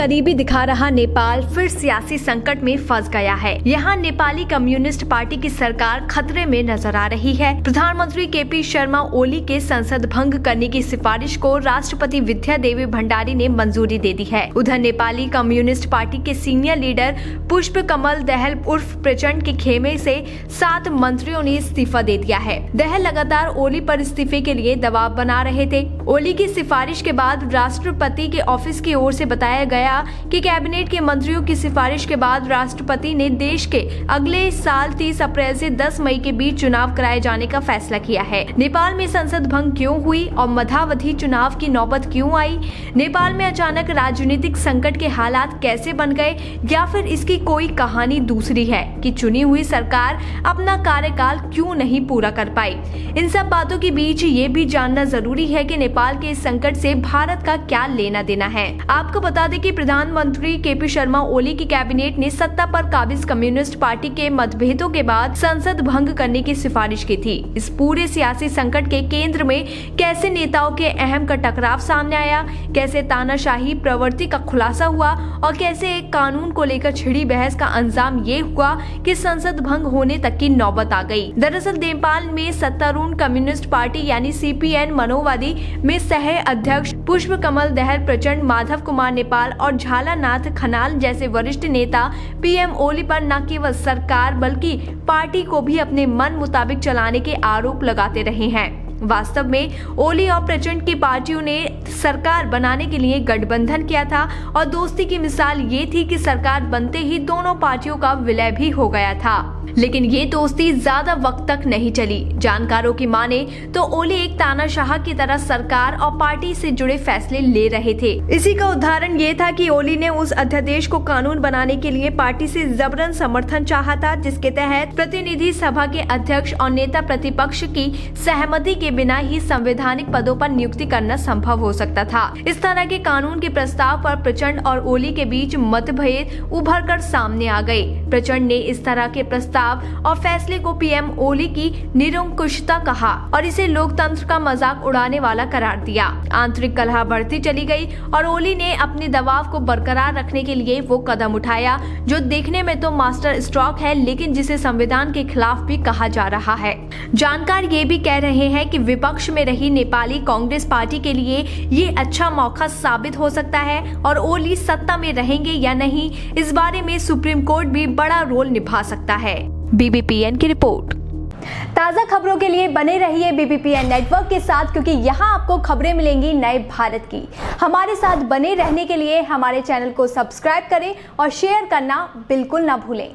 करीबी दिखा रहा नेपाल फिर सियासी संकट में फंस गया है। यहाँ नेपाली कम्युनिस्ट पार्टी की सरकार खतरे में नजर आ रही है। प्रधानमंत्री केपी शर्मा ओली के संसद भंग करने की सिफारिश को राष्ट्रपति विद्यादेवी भंडारी ने मंजूरी दे दी है। उधर नेपाली कम्युनिस्ट पार्टी के सीनियर लीडर पुष्प कमल दहल उर्फ प्रचंड के खेमे से 7 मंत्रियों ने इस्तीफा दे दिया है। दहल लगातार ओली पर इस्तीफे के लिए दबाव बना रहे थे। ओली की सिफारिश के बाद राष्ट्रपति के ऑफिस की ओर से बताया गया कि कैबिनेट के मंत्रियों की सिफारिश के बाद राष्ट्रपति ने देश के अगले साल 30 अप्रैल से 10 मई के बीच चुनाव कराए जाने का फैसला किया है। नेपाल में संसद भंग क्यों हुई और मध्यावधि चुनाव की नौबत क्यों आई? नेपाल में अचानक राजनीतिक संकट के हालात कैसे बन गए, या फिर इसकी कोई कहानी दूसरी है कि चुनी हुई सरकार अपना कार्यकाल क्यों नहीं पूरा कर पाई? इन सब बातों के बीच ये भी जानना जरूरी है कि नेपाल के इस संकट से भारत का क्या लेना देना है। आपको बता दें कि प्रधानमंत्री केपी शर्मा ओली की कैबिनेट ने सत्ता पर काबिज कम्युनिस्ट पार्टी के मतभेदों के बाद संसद भंग करने की सिफारिश की थी। इस पूरे सियासी संकट के केंद्र में कैसे नेताओं के अहम का टकराव सामने आया, कैसे तानाशाही प्रवृत्ति का खुलासा हुआ और कैसे एक कानून को लेकर छिड़ी बहस का अंजाम ये हुआ कि संसद भंग होने तक की नौबत आ गई। दरअसल नेपाल में सत्तारूढ़ कम्युनिस्ट पार्टी यानी सीपीएन माओवादी में सह अध्यक्ष पुष्प कमल दहल प्रचंड, माधव कुमार नेपाल और झालानाथ खनाल जैसे वरिष्ठ नेता पीएम ओली पर न केवल सरकार बल्कि पार्टी को भी अपने मन मुताबिक चलाने के आरोप लगाते रहे हैं। वास्तव में ओली और प्रचंड की पार्टियों ने सरकार बनाने के लिए गठबंधन किया था और दोस्ती की मिसाल ये थी कि सरकार बनते ही दोनों पार्टियों का विलय भी हो गया था। लेकिन ये दोस्ती ज्यादा वक्त तक नहीं चली। जानकारों की माने तो ओली एक तानाशाह की तरह सरकार और पार्टी से जुड़े फैसले ले रहे थे। इसी का उदाहरण ये था कि ओली ने उस अध्यादेश को कानून बनाने के लिए पार्टी से जबरन समर्थन चाहा था, जिसके तहत प्रतिनिधि सभा के अध्यक्ष और नेता प्रतिपक्ष की सहमति के बिना ही संवैधानिक पदों पर नियुक्ति करना संभव हो सकता था। इस तरह के कानून के प्रस्ताव पर प्रचंड और ओली के बीच मतभेद उभर कर सामने आ गए। प्रचंड ने इस तरह के प्रस्ताव और फैसले को पीएम ओली की निरंकुशता कहा और इसे लोकतंत्र का मजाक उड़ाने वाला करार दिया। आंतरिक कलह बढ़ती चली गई और ओली ने अपने दबाव को बरकरार रखने के लिए वो कदम उठाया जो देखने में तो मास्टर स्ट्रोक है, लेकिन जिसे संविधान के खिलाफ भी कहा जा रहा है। जानकार ये भी कह रहे हैं कि विपक्ष में रही नेपाली कांग्रेस पार्टी के लिए ये अच्छा मौका साबित हो सकता है और ओली सत्ता में रहेंगे या नहीं, इस बारे में सुप्रीम कोर्ट भी बड़ा रोल निभा सकता है। बीबीपीएन की रिपोर्ट। ताज़ा खबरों के लिए बने रहिए बीबीपीएन नेटवर्क के साथ, क्योंकि यहाँ आपको खबरें मिलेंगी नए भारत की। हमारे साथ बने रहने के लिए हमारे चैनल को सब्सक्राइब करें और शेयर करना बिल्कुल ना भूलें।